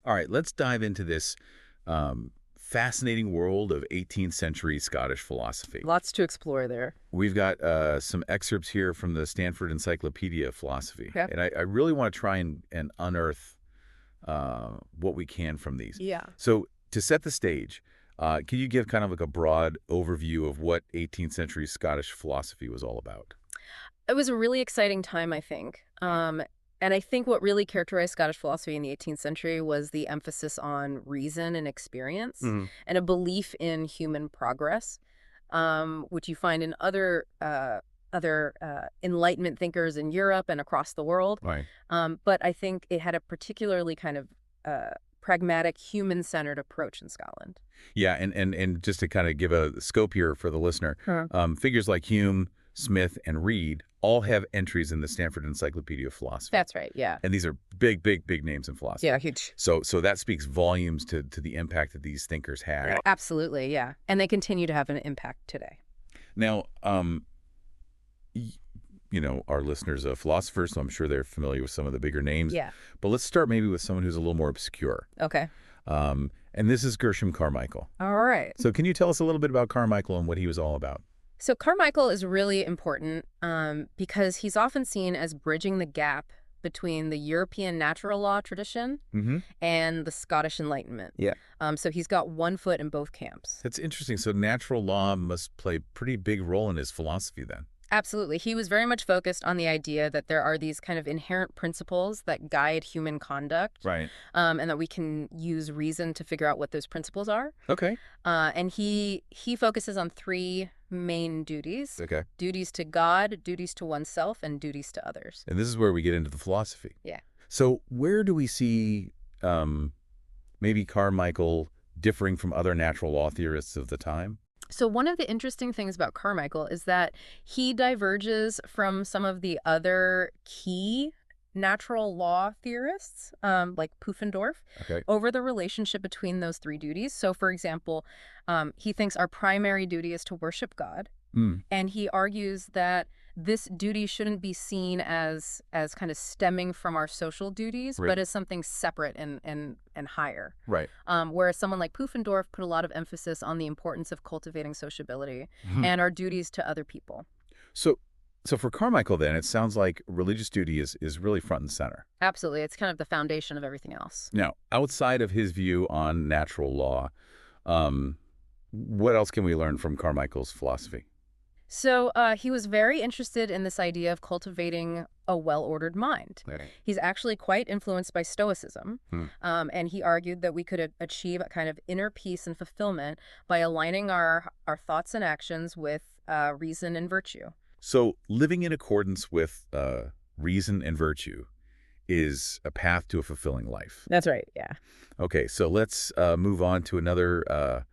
All right, let's dive into this fascinating world of 18th century Scottish philosophy. Lots to explore there. We've got some excerpts here from the Stanford Encyclopedia of Philosophy, Okay. and I really want to try and unearth what we can from these. Yeah. So to set the stage, can you give kind of like a broad overview of what 18th century Scottish philosophy was all about? It was a really exciting time, I think. And I think what really characterized Scottish philosophy in the 18th century was the emphasis on reason and experience Hmm. and a belief in human progress, which you find in other Enlightenment thinkers in Europe and across the world. Right. But I think it had a particularly kind of pragmatic, human-centered approach in Scotland. Yeah, and just to kind of give a scope here for the listener, Huh. figures like Hume, Smith, and Reed all have entries in the Stanford Encyclopedia of Philosophy. That's right. Yeah. And these are big, big, big names in philosophy. Yeah, huge. So that speaks volumes to the impact that these thinkers had. Absolutely, yeah. And they continue to have an impact today. Now, our listeners are philosophers, so I'm sure they're familiar with some of the bigger names. Yeah. But let's start maybe with someone who's a little more obscure. Okay. And this is Gershom Carmichael. All right. So can you tell us a little bit about Carmichael and what he was all about? So Carmichael is really important because he's often seen as bridging the gap between the European natural law tradition Mm-hmm. and the Scottish Enlightenment. Yeah. So he's got one foot in both camps. That's interesting. So natural law must play a pretty big role in his philosophy then. Absolutely. He was very much focused on the idea that there are these kind of inherent principles that guide human conduct, Right. and that we can use reason to figure out what those principles are. Okay. And he focuses on three main duties. Okay. Duties to God, duties to oneself, and duties to others. And this is where we get into the philosophy. Yeah. So where do we see maybe Carmichael differing from other natural law theorists of the time? So one of the interesting things about Carmichael is that he diverges from some of the other key natural law theorists, like Pufendorf, Okay. over the relationship between those three duties. So, for example, he thinks our primary duty is to worship God, Mm. and he argues that this duty shouldn't be seen as kind of stemming from our social duties, Right. but as something separate and higher. Right. Whereas someone like Pufendorf put a lot of emphasis on the importance of cultivating sociability and our duties to other people. So for Carmichael then, it sounds like religious duty is really front and center. Absolutely. It's kind of the foundation of everything else. Now, outside of his view on natural law, what else can we learn from Carmichael's philosophy? So he was very interested in this idea of cultivating a well-ordered mind. Right. He's actually quite influenced by Stoicism, and he argued that we could achieve a kind of inner peace and fulfillment by aligning our thoughts and actions with reason and virtue. So living in accordance with reason and virtue is a path to a fulfilling life. That's right, yeah. Okay, so let's move on to another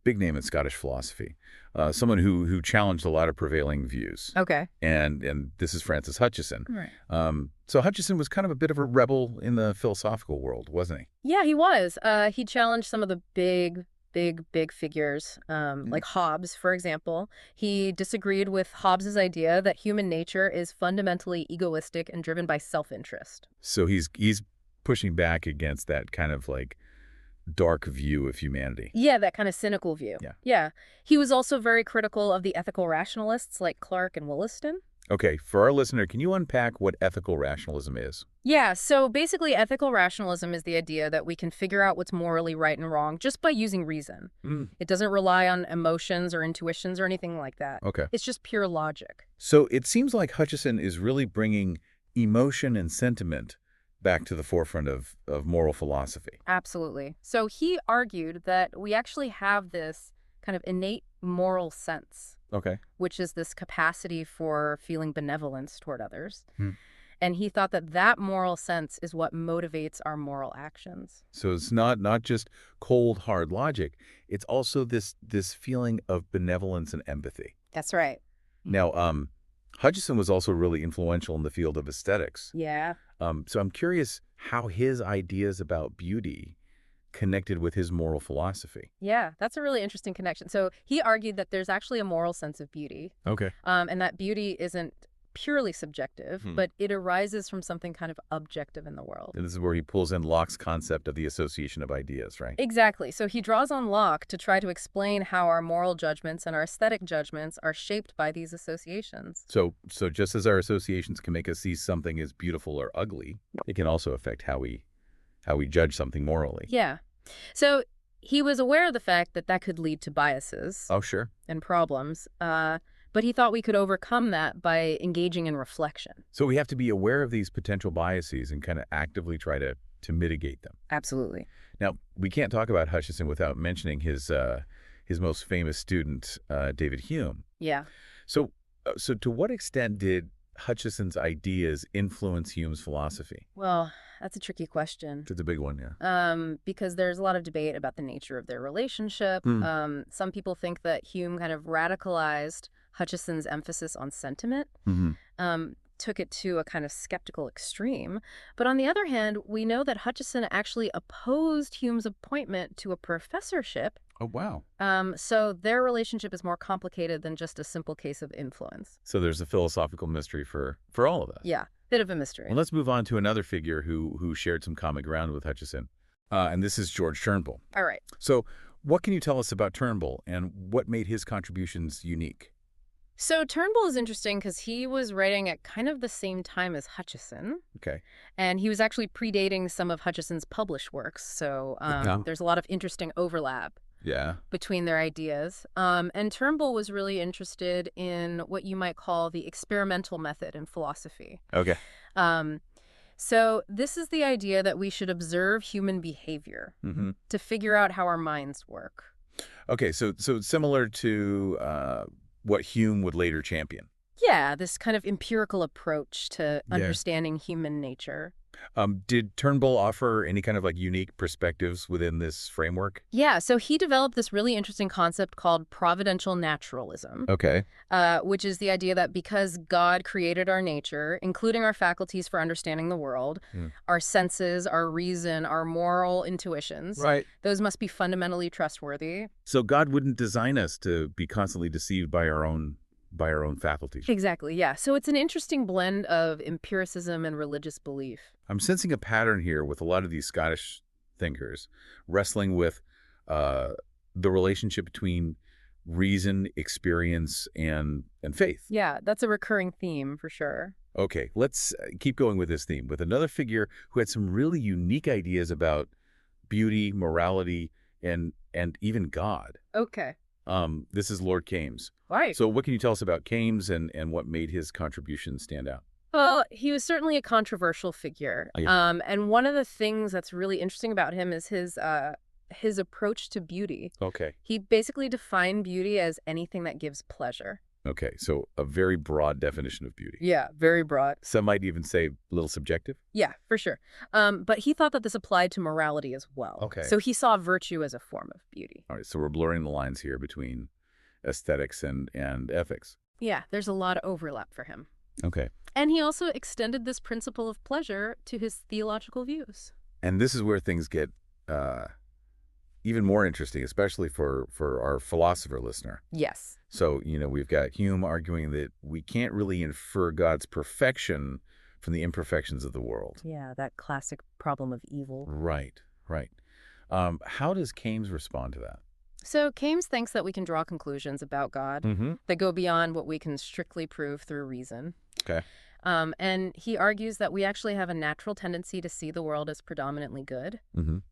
big name in Scottish philosophy, someone who challenged a lot of prevailing views. Okay. And this is Francis Hutcheson. Right. So Hutcheson was kind of a bit of a rebel in the philosophical world, wasn't he? Yeah, he was. He challenged some of the big figures, like Hobbes, for example. He disagreed with Hobbes's idea that human nature is fundamentally egoistic and driven by self-interest. So he's pushing back against that kind of like dark view of humanity. Yeah, that kind of cynical view. Yeah. Yeah. He was also very critical of the ethical rationalists like Clarke and Wollaston. Okay, for our listener, can you unpack what ethical rationalism is? Yeah, so basically ethical rationalism is the idea that we can figure out what's morally right and wrong just by using reason. It doesn't rely on emotions or intuitions or anything like that. Okay. It's just pure logic. So it seems like Hutcheson is really bringing emotion and sentiment back to the forefront of moral philosophy. Absolutely. So he argued that we actually have this kind of innate moral sense, Okay. which is this capacity for feeling benevolence toward others. Hmm. And he thought that that moral sense is what motivates our moral actions. So it's not just cold, hard logic. It's also this feeling of benevolence and empathy. That's right. Now, Hutcheson was also really influential in the field of aesthetics. Yeah. So I'm curious how his ideas about beauty connected with his moral philosophy. Yeah, that's a really interesting connection. So he argued that there's actually a moral sense of beauty, Okay. and that beauty isn't purely subjective, Hmm. but it arises from something kind of objective in the world. And this is where he pulls in Locke's concept of the association of ideas, right? Exactly. So he draws on Locke to try to explain how our moral judgments and our aesthetic judgments are shaped by these associations. So just as our associations can make us see something as beautiful or ugly, it can also affect how we judge something morally. Yeah. So he was aware of the fact that that could lead to biases Oh, sure. and problems, but he thought we could overcome that by engaging in reflection. So we have to be aware of these potential biases and kind of actively try to mitigate them. Absolutely. Now, we can't talk about Hutcheson without mentioning his most famous student, David Hume. Yeah. So to what extent did Hutcheson's ideas influence Hume's philosophy? Well, that's a tricky question. It's a big one, yeah. Because there's a lot of debate about the nature of their relationship. Some people think that Hume kind of radicalized Hutcheson's emphasis on sentiment, took it to a kind of skeptical extreme. But on the other hand, we know that Hutcheson actually opposed Hume's appointment to a professorship. Oh, wow. So their relationship is more complicated than just a simple case of influence. So there's a philosophical mystery for all of us. Yeah, bit of a mystery. Well, let's move on to another figure who shared some common ground with Hutcheson, and this is George Turnbull. All right. So what can you tell us about Turnbull and what made his contributions unique? So Turnbull is interesting because he was writing at kind of the same time as Hutcheson, Okay. and he was actually predating some of Hutcheson's published works. So there's a lot of interesting overlap Yeah. between their ideas. And Turnbull was really interested in what you might call the experimental method in philosophy. Okay. So this is the idea that we should observe human behavior to figure out how our minds work. Okay, so similar to what Hume would later champion. Yeah, this kind of empirical approach to Yeah. understanding human nature. Did Turnbull offer any kind of like unique perspectives within this framework? Yeah, so he developed this really interesting concept called providential naturalism, Okay. which is the idea that because God created our nature, including our faculties for understanding the world, our senses, our reason, our moral intuitions, Right. those must be fundamentally trustworthy. So God wouldn't design us to be constantly deceived by our own faculties. Exactly, yeah. So it's an interesting blend of empiricism and religious belief. I'm sensing a pattern here with a lot of these Scottish thinkers wrestling with the relationship between reason, experience, and faith. Yeah, that's a recurring theme for sure. Okay, let's keep going with this theme with another figure who had some really unique ideas about beauty, morality, and even God. Okay. This is Lord Kames. Right. So what can you tell us about Kames and what made his contributions stand out? Well, he was certainly a controversial figure. Oh, yeah. And one of the things that's really interesting about him is his approach to beauty. Okay. He basically defined beauty as anything that gives pleasure. Okay, so a very broad definition of beauty. Yeah, very broad. Some might even say a little subjective. Yeah, for sure. But he thought that this applied to morality as well. Okay. So he saw virtue as a form of beauty. All right, so we're blurring the lines here between aesthetics and ethics. Yeah, there's a lot of overlap for him. Okay. And he also extended this principle of pleasure to his theological views. And this is where things get even more interesting, especially for our philosopher listener. Yes. So, we've got Hume arguing that we can't really infer God's perfection from the imperfections of the world. Yeah, that classic problem of evil. Right, right. How does Kames respond to that? So Kames thinks that we can draw conclusions about God that go beyond what we can strictly prove through reason. Okay. And he argues that we actually have a natural tendency to see the world as predominantly good,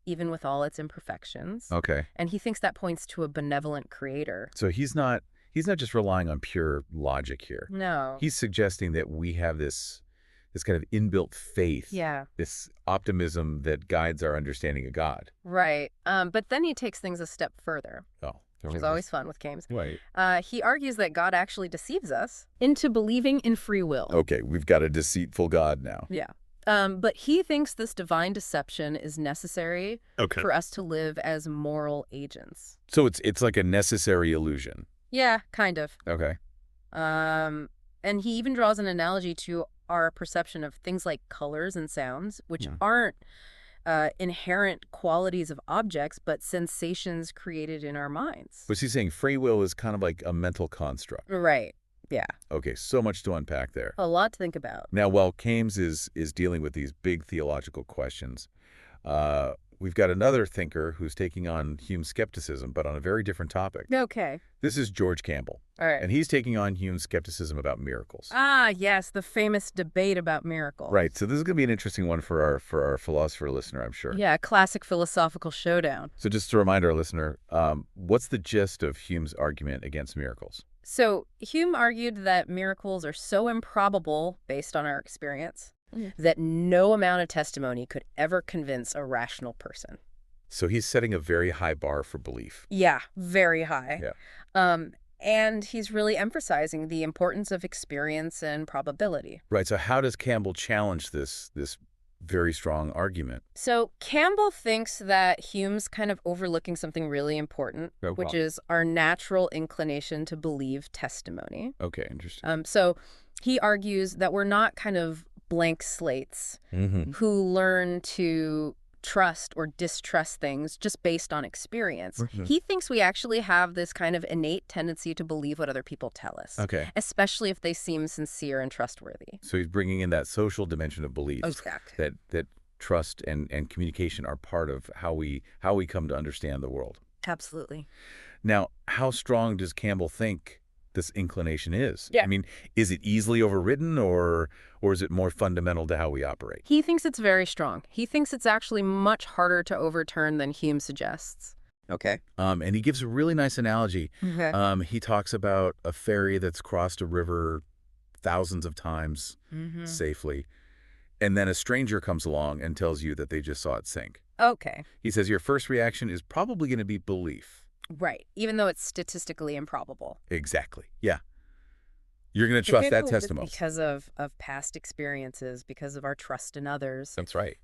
even with all its imperfections. Okay. And he thinks that points to a benevolent creator. So he's not just relying on pure logic here. No. He's suggesting that we have this kind of inbuilt faith, this optimism that guides our understanding of God. Right. But then he takes things a step further. Oh. Which is always fun with Kames. Right. He argues that God actually deceives us into believing in free will. Okay, we've got a deceitful God now. Yeah. But he thinks this divine deception is necessary for us to live as moral agents. So it's like a necessary illusion. Yeah, kind of. Okay. And he even draws an analogy to our perception of things like colors and sounds, which aren't inherent qualities of objects, but sensations created in our minds. Was he saying free will is kind of like a mental construct? Right. Yeah. Okay, so much to unpack there. A lot to think about. Now, while Kames is dealing with these big theological questions, we've got another thinker who's taking on Hume's skepticism, but on a very different topic. Okay. This is George Campbell, All right. and he's taking on Hume's skepticism about miracles. Ah, yes, the famous debate about miracles. Right, so this is going to be an interesting one for our philosopher listener, I'm sure. Yeah, classic philosophical showdown. So just to remind our listener, what's the gist of Hume's argument against miracles? So Hume argued that miracles are so improbable based on our experience that no amount of testimony could ever convince a rational person. So he's setting a very high bar for belief. Yeah, very high. Yeah. And he's really emphasizing the importance of experience and probability. Right, so how does Campbell challenge this very strong argument? So Campbell thinks that Hume's kind of overlooking something really important, which is our natural inclination to believe testimony. Okay, interesting. So he argues that we're not kind of blank slates who learn to trust or distrust things just based on experience. He thinks we actually have this kind of innate tendency to believe what other people tell us, Okay. especially if they seem sincere and trustworthy. So he's bringing in that social dimension of belief. Exactly. That trust and communication are part of how we come to understand the world. Absolutely. Now, how strong does Campbell think this inclination is? Yeah. I mean, is it easily overridden or is it more fundamental to how we operate? He thinks it's very strong. He thinks it's actually much harder to overturn than Hume suggests. Okay. And he gives a really nice analogy. Okay. He talks about a ferry that's crossed a river thousands of times safely, and then a stranger comes along and tells you that they just saw it sink. Okay. He says your first reaction is probably going to be belief. Right. Even though it's statistically improbable. Exactly. Yeah. You're going to trust that testimony. Because of past experiences, because of our trust in others. That's right.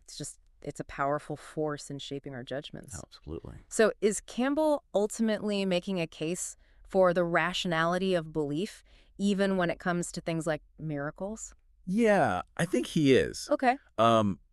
It's a powerful force in shaping our judgments. Absolutely. So is Campbell ultimately making a case for the rationality of belief, even when it comes to things like miracles? Yeah, I think he is. Okay.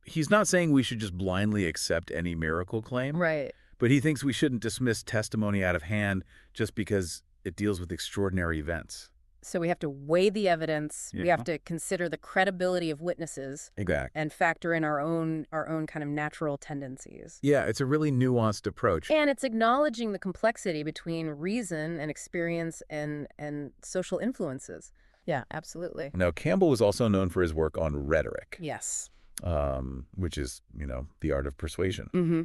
He's not saying we should just blindly accept any miracle claim. Right. But he thinks we shouldn't dismiss testimony out of hand just because it deals with extraordinary events. So we have to weigh the evidence. Yeah. We have to consider the credibility of witnesses. Exactly. And factor in our own kind of natural tendencies. Yeah, it's a really nuanced approach. And it's acknowledging the complexity between reason and experience and social influences. Yeah, absolutely. Now, Campbell was also known for his work on rhetoric. Yes. Which is, the art of persuasion. Mm-hmm.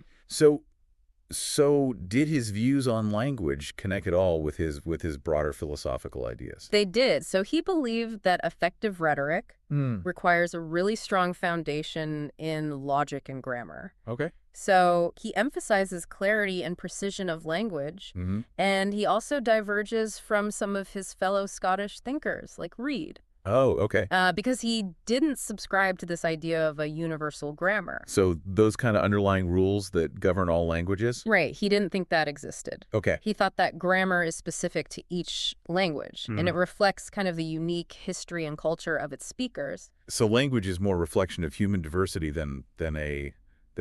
So did his views on language connect at all with his broader philosophical ideas? They did. So he believed that effective rhetoric requires a really strong foundation in logic and grammar. Okay. So he emphasizes clarity and precision of language, and he also diverges from some of his fellow Scottish thinkers, like Reid. Oh, okay. Because he didn't subscribe to this idea of a universal grammar. So those kind of underlying rules that govern all languages? Right. He didn't think that existed. Okay. He thought that grammar is specific to each language, and it reflects kind of the unique history and culture of its speakers. So language is more a reflection of human diversity than a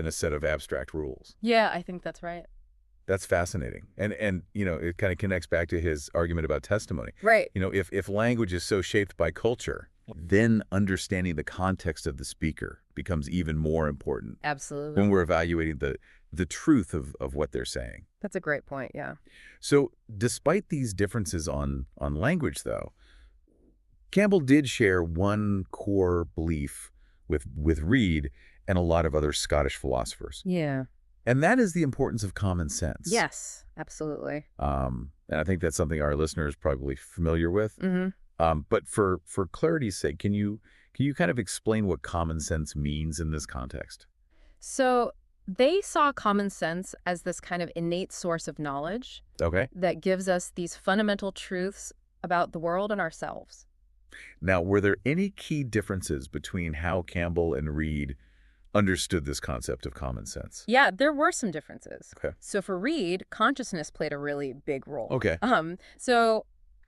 set of abstract rules. Yeah, I think that's right. That's fascinating. And it kind of connects back to his argument about testimony. Right. If language is so shaped by culture, then understanding the context of the speaker becomes even more important. Absolutely. When we're evaluating the truth of what they're saying. That's a great point, yeah. So despite these differences on language, though, Campbell did share one core belief with Reid and a lot of other Scottish philosophers. Yeah. And that is the importance of common sense. Yes, absolutely. And I think that's something our listeners are probably familiar with. But for clarity's sake, can you kind of explain what common sense means in this context? So they saw common sense as this kind of innate source of knowledge that gives us these fundamental truths about the world and ourselves. Now, were there any key differences between how Campbell and Reid understood this concept of common sense? Yeah, there were some differences. Okay. So for Reid, consciousness played a really big role. Okay. So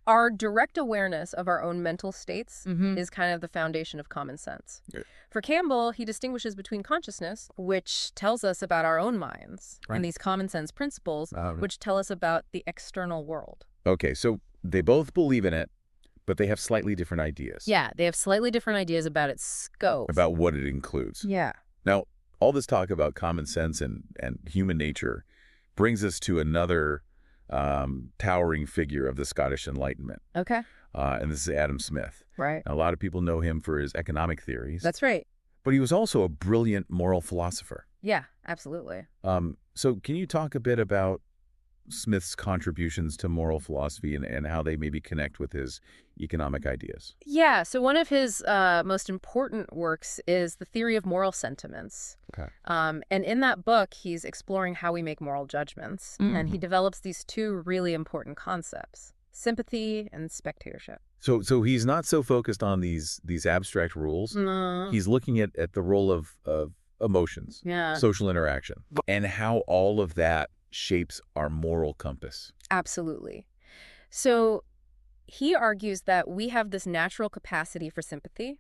our direct awareness of our own mental states is kind of the foundation of common sense. Good. For Campbell, he distinguishes between consciousness, which tells us about our own minds, Right. and these common sense principles, which tell us about the external world. Okay, so they both believe in it, But they have slightly different ideas Yeah, they have slightly different ideas about its scope. about what it includes. Yeah. Now, all this talk about common sense and human nature brings us to another towering figure of the Scottish Enlightenment, Okay. and this is Adam Smith. Right. Now, a lot of people know him for his economic theories, That's right. but he was also a brilliant moral philosopher. Yeah, absolutely. So can you talk a bit about Smith's contributions to moral philosophy and how they maybe connect with his economic ideas? Yeah, so one of his most important works is The Theory of Moral Sentiments. Okay. And in that book, he's exploring how we make moral judgments. And he develops these two really important concepts, sympathy and spectatorship. So he's not so focused on these abstract rules. No. He's looking at the role of emotions, Yeah, social interaction, and how all of that shapes our moral compass. absolutely. So he argues that we have this natural capacity for sympathy,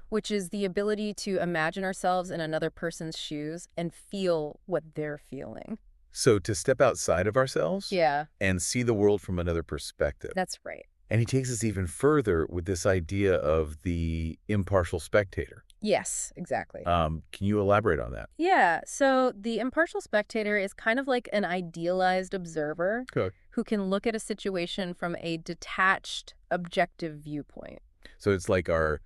which is the ability to imagine ourselves in another person's shoes and feel what they're feeling. So to step outside of ourselves Yeah, and see the world from another perspective. that's right. And he takes us even further with this idea of the impartial spectator. Yes, exactly. Can you elaborate on that? Yeah, so the impartial spectator is kind of like an idealized observer Okay. who can look at a situation from a detached, objective viewpoint. So it's like our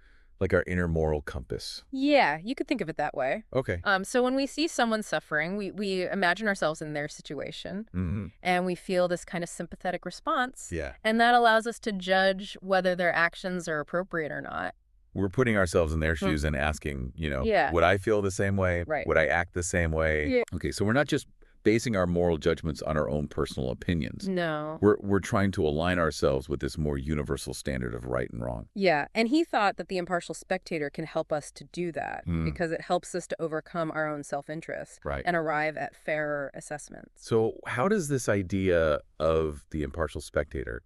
inner moral compass. Yeah, you could think of it that way. Okay. So when we see someone suffering, we imagine ourselves in their situation, Mm-hmm. and we feel this kind of sympathetic response. Yeah. And that allows us to judge whether their actions are appropriate or not. We're putting ourselves in their shoes and asking, Yeah. would I feel the same way? Right. Would I act the same way? Yeah. Okay, so we're not just basing our moral judgments on our own personal opinions. No. We're trying to align ourselves with this more universal standard of right and wrong. Yeah, and he thought that the impartial spectator can help us to do that because it helps us to overcome our own self-interest Right. and arrive at fairer assessments. So how does this idea of the impartial spectator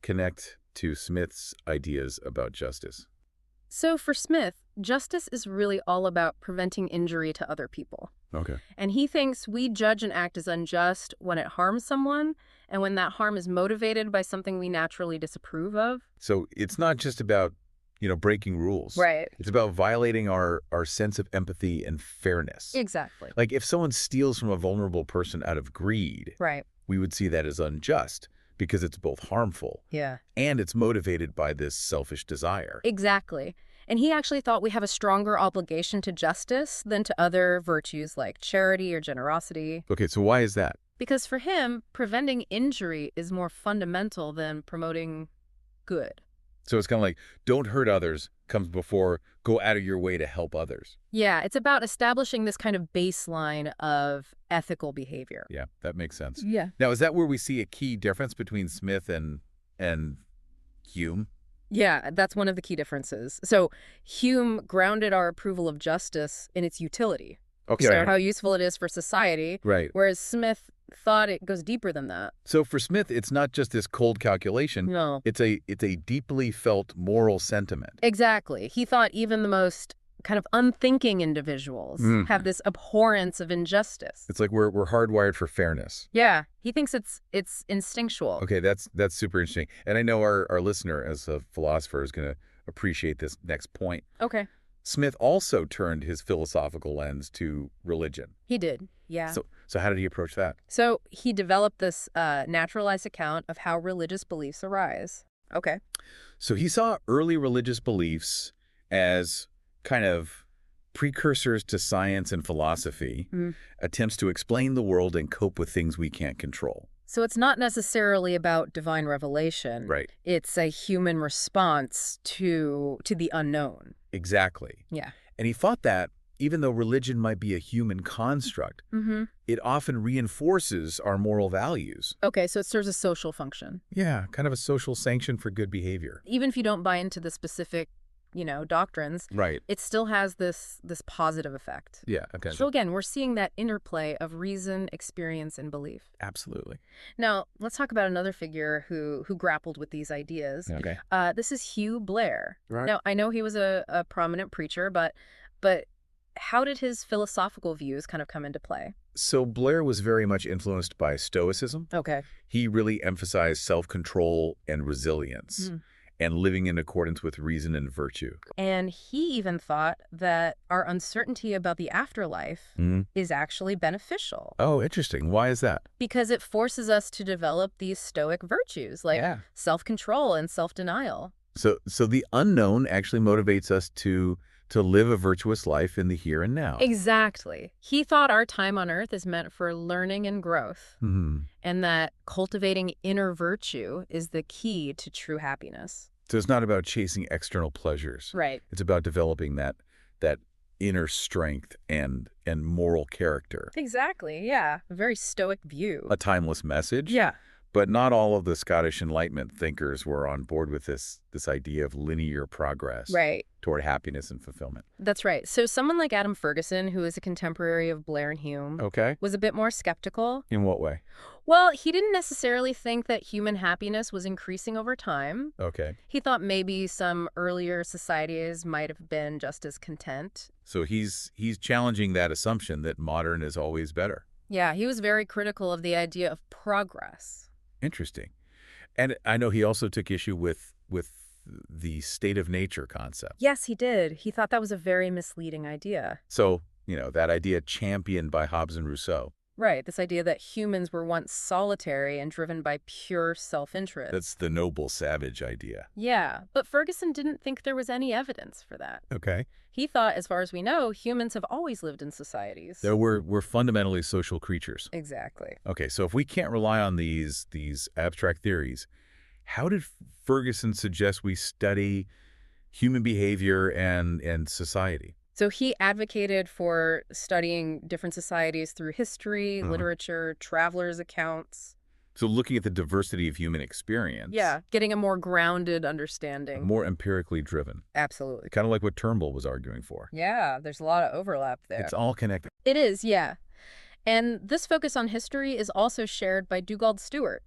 connect to Smith's ideas about justice? So for Smith, justice is really all about preventing injury to other people. Okay. And he thinks we judge an act as unjust when it harms someone and when that harm is motivated by something we naturally disapprove of. So it's not just about, breaking rules. Right. It's about violating our sense of empathy and fairness. Exactly. Like if someone steals from a vulnerable person out of greed, Right. we would see that as unjust because it's both harmful Yeah. and it's motivated by this selfish desire. Exactly. And he actually thought we have a stronger obligation to justice than to other virtues like charity or generosity. Okay, so why is that? Because for him, preventing injury is more fundamental than promoting good. So it's kind of like, don't hurt others comes before go out of your way to help others. Yeah, it's about establishing this kind of baseline of ethical behavior. Yeah, that makes sense. Yeah. Now, is that where we see a key difference between Smith and Hume? Yeah, that's one of the key differences. So Hume grounded our approval of justice in its utility. Okay. So how useful it is for society, Right. whereas Smith thought it goes deeper than that. So for Smith, it's not just this cold calculation. No. It's a deeply felt moral sentiment. Exactly. He thought even the most kind of unthinking individuals have this abhorrence of injustice. It's like we're hardwired for fairness. Yeah, he thinks it's instinctual. Okay, that's super interesting. And I know our listener, as a philosopher, is going to appreciate this next point. Okay. Smith also turned his philosophical lens to religion. He did. Yeah. So how did he approach that? So he developed this naturalized account of how religious beliefs arise. Okay. So he saw early religious beliefs as kind of precursors to science and philosophy, attempts to explain the world and cope with things we can't control. So it's not necessarily about divine revelation. Right. It's a human response to the unknown. Exactly. Yeah. And he thought that even though religion might be a human construct, it often reinforces our moral values. Okay, so it serves a social function. Yeah, kind of a social sanction for good behavior. Even if you don't buy into the specific, doctrines, Right. it still has this positive effect. Yeah, okay. So again, we're seeing that interplay of reason, experience, and belief. Absolutely. Now, let's talk about another figure who grappled with these ideas. Okay. This is Hugh Blair. Right. Now, I know he was a prominent preacher, but how did his philosophical views kind of come into play? So Blair was very much influenced by Stoicism. Okay. He really emphasized self-control and resilience. and living in accordance with reason and virtue. And he even thought that our uncertainty about the afterlife Mhm. is actually beneficial Oh, interesting. Why is that? because it forces us to develop these stoic virtues like Yeah. self-control and self-denial. So the unknown actually motivates us to live a virtuous life in the here and now. Exactly. He thought our time on Earth is meant for learning and growth, Hmm. and that cultivating inner virtue is the key to true happiness. So it's not about chasing external pleasures. Right. It's about developing that inner strength and moral character. Exactly, yeah. A very stoic view. A timeless message. Yeah. But not all of the Scottish Enlightenment thinkers were on board with this idea of linear progress Right. toward happiness and fulfillment. That's right. So someone like Adam Ferguson, who is a contemporary of Blair and Hume, Okay. was a bit more skeptical. In what way? Well, he didn't necessarily think that human happiness was increasing over time. Okay. He thought maybe some earlier societies might have been just as content. So he's challenging that assumption that modern is always better. Yeah, he was very critical of the idea of progress. Interesting. And I know he also took issue with the state of nature concept. Yes, he did. He thought that was a very misleading idea. So, that idea championed by Hobbes and Rousseau. Right, this idea that humans were once solitary and driven by pure self-interest. That's the noble savage idea. Yeah, but Ferguson didn't think there was any evidence for that. Okay. He thought, as far as we know, humans have always lived in societies. So we're fundamentally social creatures. Exactly. Okay, so if we can't rely on these abstract theories, how did Ferguson suggest we study human behavior and society? So he advocated for studying different societies through history, Mhm. literature, travelers' accounts. So looking at the diversity of human experience. Yeah, getting a more grounded Uh, understanding. more empirically driven. Absolutely. Kind of like what Turnbull was arguing for. Yeah, there's a lot of overlap there. It's all connected. It is, yeah. And this focus on history is also shared by Dugald Stewart.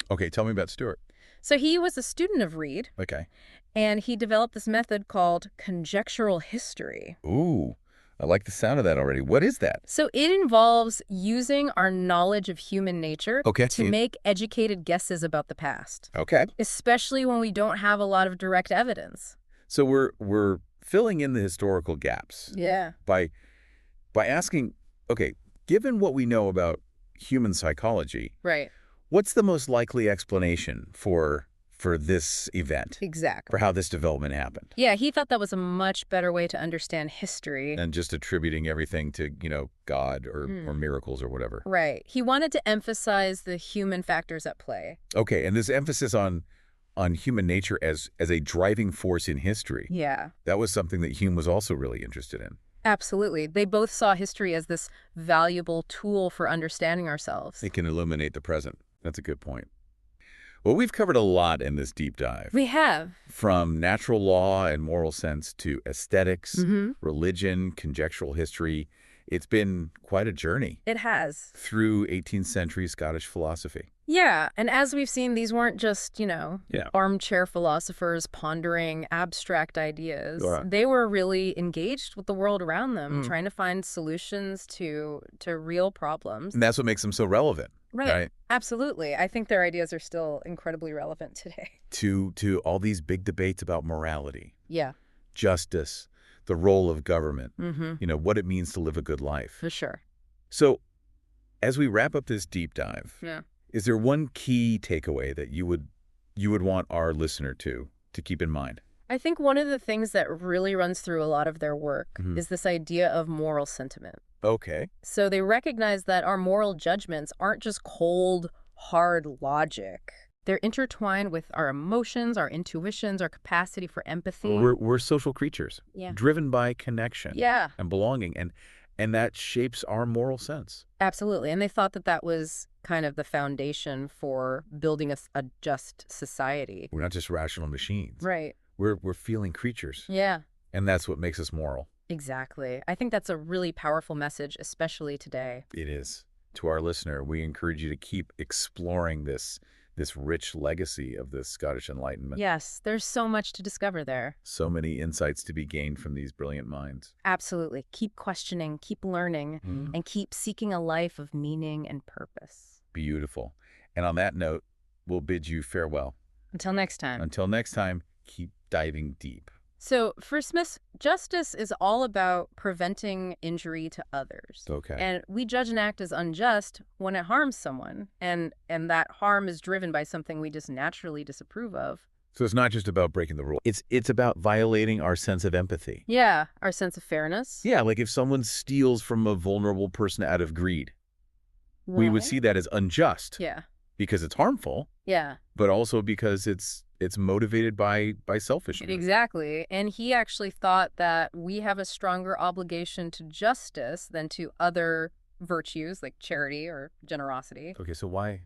Okay, tell me about Stewart. So he was a student of Reid, Okay. and he developed this method called conjectural history. Ooh, I like the sound of that already. What is that? So it involves using our knowledge of human nature Okay. to make educated guesses about the past, Okay. especially when we don't have a lot of direct evidence. So we're filling in the historical gaps Yeah. by asking, okay, given what we know about human psychology, Right. what's the most likely explanation for this event, Exactly. for how this development happened? Yeah, he thought that was a much better way to understand history. And just attributing everything to, God or miracles or whatever. Right. He wanted to emphasize the human factors at play. Okay, and this emphasis on human nature as a driving force in history, Yeah. that was something that Hume was also really interested in. Absolutely. They both saw history as this valuable tool for understanding ourselves. It can illuminate the present. That's a good point. Well, we've covered a lot in this deep dive. We have. From natural law and moral sense to aesthetics, Mm-hmm. religion, conjectural history. It's been quite a journey It has. through 18th century Scottish philosophy. Yeah, and as we've seen, these weren't just, Yeah. armchair philosophers pondering abstract ideas. Right. They were really engaged with the world around them, Mm. trying to find solutions to real problems. And that's what makes them so relevant, right? Absolutely. I think their ideas are still incredibly relevant today. To all these big debates about morality, Yeah. justice, the role of government, Mm-hmm. what it means to live a good life. For sure. So as we wrap up this deep dive, Yeah. is there one key takeaway that you would want our listener to keep in mind? I think one of the things that really runs through a lot of their work Mhm. is this idea of moral sentiment. Okay. So they recognize that our moral judgments aren't just cold, hard logic. They're intertwined with our emotions, our intuitions, our capacity for empathy. We're social creatures, Yeah. driven by connection Yeah, and belonging, and that shapes our moral sense. absolutely. And they thought that that was kind of the foundation for building a just society. We're not just rational machines. Right. We're feeling creatures, Yeah, and that's what makes us moral. exactly. I think that's a really powerful message, especially today. It is. To our listener, we encourage you to keep exploring this rich legacy of the Scottish Enlightenment. Yes, there's so much to discover there. So many insights to be gained from these brilliant minds. Absolutely. Keep questioning, keep learning, and keep seeking a life of meaning and purpose. Beautiful. And on that note, we'll bid you farewell. Until next time. Until next time, keep diving deep. So for Smith, justice is all about preventing injury to others. Okay. And we judge an act as unjust when it harms someone, and that harm is driven by something we just naturally disapprove of. So it's not just about breaking the rule. It's about violating our sense of empathy. Yeah, our sense of fairness. Yeah, like if someone steals from a vulnerable person out of greed, we would Right. see that as unjust Yeah. because it's harmful, Yeah. but also because it's motivated by selfishness. Exactly. And he actually thought that we have a stronger obligation to justice than to other virtues like charity or generosity. Okay, so why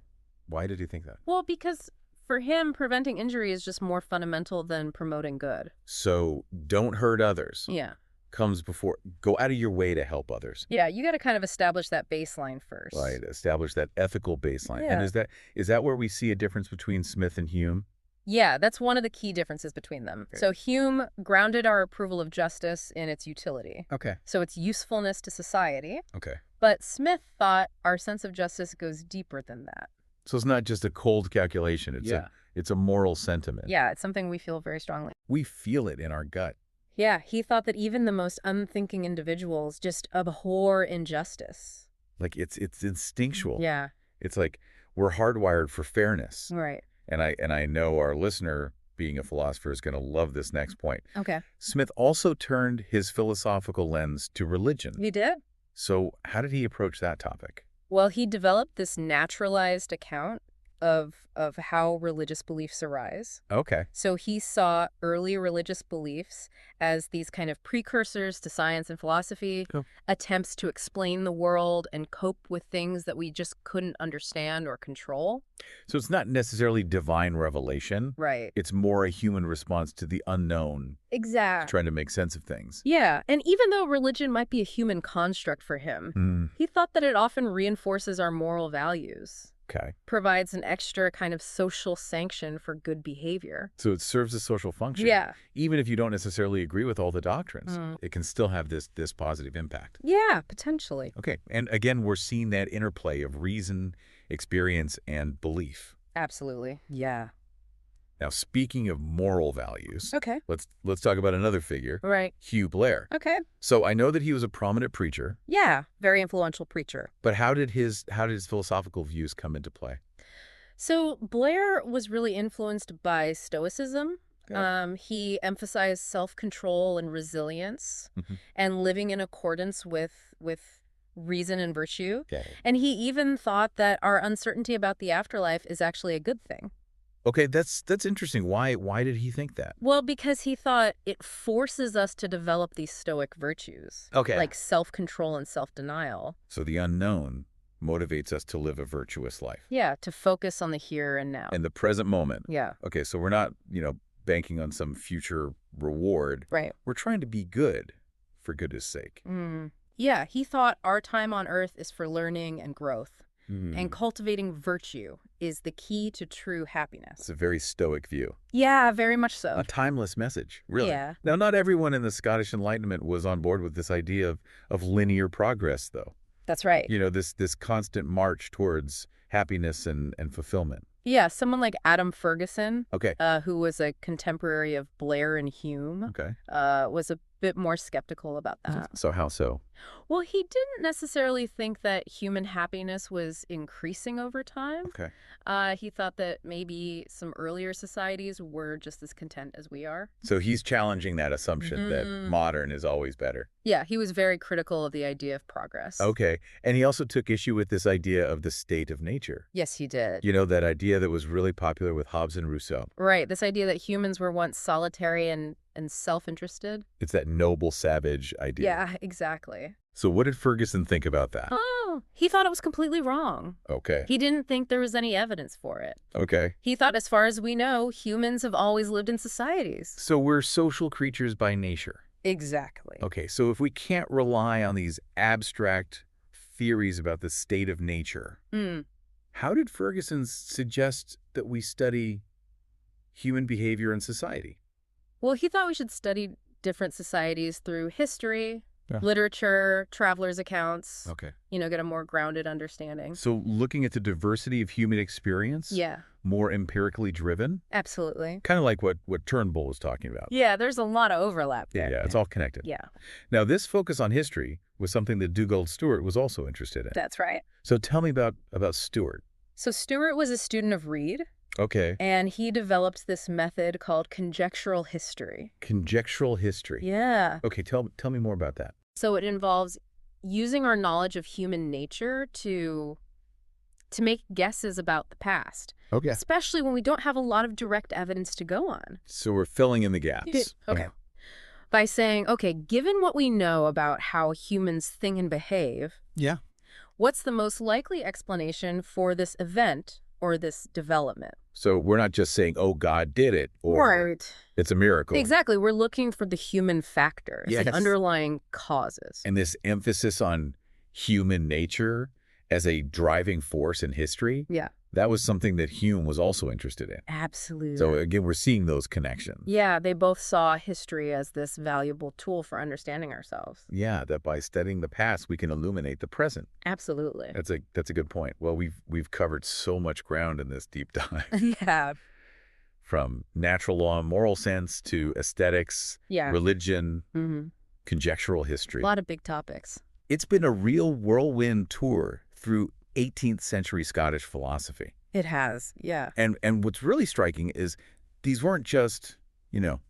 did he think that? Well, because for him, preventing injury is just more fundamental than promoting good. So don't hurt others Yeah. comes before. Go out of your way to help others. Yeah, you got to kind of establish that baseline first. Right, establish that ethical baseline. And Yeah. is that where we see a difference between Smith and Hume? Yeah, that's one of the key differences between them. Okay. So Hume grounded our approval of justice in its utility. Okay. So its usefulness to society. Okay. But Smith thought our sense of justice goes deeper than that. So it's not just a cold calculation. It's a moral sentiment. Yeah, it's something we feel very strongly. We feel it in our gut. Yeah, he thought that even the most unthinking individuals just abhor injustice. Like it's instinctual. Yeah, It's like we're hardwired for fairness. right. And I know our listener, being a philosopher, is going to love this next point. Okay. Smith also turned his philosophical lens to religion. He did? So how did he approach that topic? Well, he developed this naturalized account of how religious beliefs arise. Okay. So he saw early religious beliefs as these kind of precursors to science and philosophy, Cool. attempts to explain the world and cope with things that we just couldn't understand or control. So it's not necessarily divine revelation. Right. It's more a human response to the unknown, Exactly. trying to make sense of things. Yeah, and even though religion might be a human construct for him, he thought that it often reinforces our moral values, Okay. provides an extra kind of social sanction for good behavior. So it serves a social function. Yeah. Even if you don't necessarily agree with all the doctrines, Mm. it can still have this positive impact. Yeah, potentially. Okay. And again, we're seeing that interplay of reason, experience, and belief. Absolutely. Yeah. Now, speaking of moral values, Okay. let's talk about another figure, Right. Hugh Blair. Okay. So I know that he was a prominent preacher, Yeah, very influential preacher. but how did his philosophical views come into play? So Blair was really influenced by Stoicism. Yeah. He emphasized self-control and resilience Mhm. and living in accordance with reason and virtue. Okay. And he even thought that our uncertainty about the afterlife is actually a good thing. Okay, that's interesting. Why did he think that? Well, because he thought it forces us to develop these stoic virtues. Okay. Like self-control and self-denial. So the unknown motivates us to live a virtuous life. Yeah, to focus on the here and now. In the present moment. Yeah, Okay, so we're not, banking on some future reward. right. We're trying to be good for goodness sake. Yeah, he thought our time on earth is for learning and growth. Hmm. And cultivating virtue is the key to true happiness. It's a very stoic view. Yeah, very much so. A timeless message, really. Yeah. Now, not everyone in the Scottish Enlightenment was on board with this idea of linear progress, though. That's right. This constant march towards happiness and fulfillment. Yeah, someone like Adam Ferguson, Okay. who was a contemporary of Blair and Hume, Okay. was a bit more skeptical about that. So how so? Well, he didn't necessarily think that human happiness was increasing over time. Okay. He thought that maybe some earlier societies were just as content as we are. So he's challenging that assumption that modern is always better. Yeah, he was very critical of the idea of progress. Okay. And he also took issue with this idea of the state of nature. Yes, he did. That idea that was really popular with Hobbes and Rousseau. Right, this idea that humans were once solitary and self-interested. It's that noble savage idea. Yeah, exactly. So what did Ferguson think about that? Oh, he thought it was completely wrong. Okay. He didn't think there was any evidence for it. Okay. He thought, as far as we know, humans have always lived in societies. So we're social creatures by nature. Exactly. Okay. So if we can't rely on these abstract theories about the state of nature, how did Ferguson suggest that we study human behavior and society? Well, he thought we should study different societies through history, Yeah. literature, travelers' accounts, Okay. get a more grounded understanding. So looking at the diversity of human experience? Yeah. more empirically driven? Absolutely. Kind of like what Turnbull was talking about. Yeah, there's a lot of overlap there. Yeah, it's all connected. Yeah, Now, this focus on history was something that Dugald Stewart was also interested in. that's right. So tell me about Stewart. So Stewart was a student of Reid, Okay. and he developed this method called conjectural history. Conjectural history. Yeah. Okay, tell me more about that. So it involves using our knowledge of human nature to make guesses about the past, Okay. especially when we don't have a lot of direct evidence to go on. So we're filling in the gaps. Okay. Yeah. By saying, okay, given what we know about how humans think and behave, Yeah. what's the most likely explanation for this event or this development? So we're not just saying, oh, God did it, or Right. it's a miracle. Exactly. We're looking for the human factors, Yes. like underlying causes. And this emphasis on human nature as a driving force in history, Yeah. that was something that Hume was also interested in. Absolutely. So again, we're seeing those connections. Yeah, they both saw history as this valuable tool for understanding ourselves. Yeah, that by studying the past, we can illuminate the present. Absolutely. That's a good point. Well, we've covered so much ground in this deep dive, Yeah. from natural law and moral sense to aesthetics, Yeah. religion, Mm-hmm. conjectural A history. lot of big topics. It's been a real whirlwind tour through 18th century Scottish philosophy. It has. Yeah. And what's really striking is these weren't just,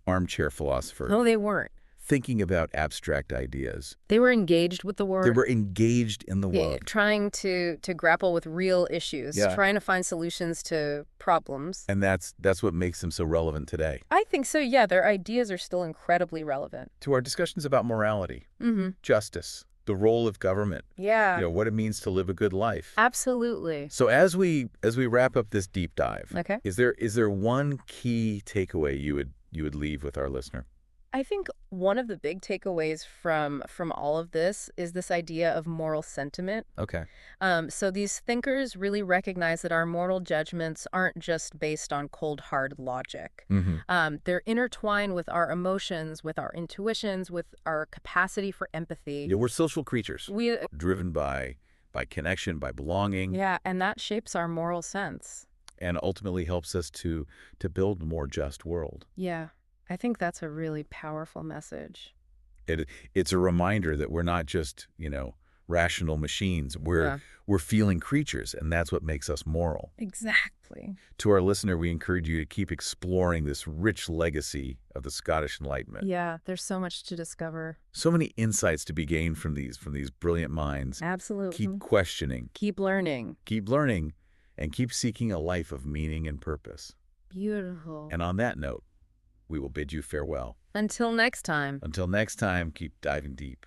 armchair philosophers No, they weren't. thinking about abstract ideas. They were engaged with the They world. were engaged in the Yeah, world. trying to grapple with real issues, Yeah. trying to find solutions to problems. And that's what makes them so relevant today. I think so, yeah. Their ideas are still incredibly relevant. To our discussions about morality, Mm-hmm. justice, the role of government, Yeah. what it means to live a good life. Absolutely. So as we wrap up this deep dive, Okay. is there one key takeaway you would leave with our listener? I think one of the big takeaways from all of this is this idea of moral sentiment. Okay. So these thinkers really recognize that our moral judgments aren't just based on cold, hard logic. Mm-hmm. They're intertwined with our emotions, with our intuitions, with our capacity for empathy. Yeah, we're social creatures, We, driven by connection, by belonging, yeah, and that shapes our moral sense. and ultimately helps us to build a more just world. Yeah, I think that's a really powerful message. It's a reminder that we're not just, rational machines. Yeah. We're feeling creatures, and that's what makes us moral. Exactly. To our listener, we encourage you to keep exploring this rich legacy of the Scottish Enlightenment. Yeah, there's so much to discover. So many insights to be gained from these brilliant minds. Absolutely. Keep questioning, Keep learning. keep learning, and keep seeking a life of meaning and purpose. Beautiful. And on that note, we will bid you farewell. Until next time. Until next time, keep diving deep.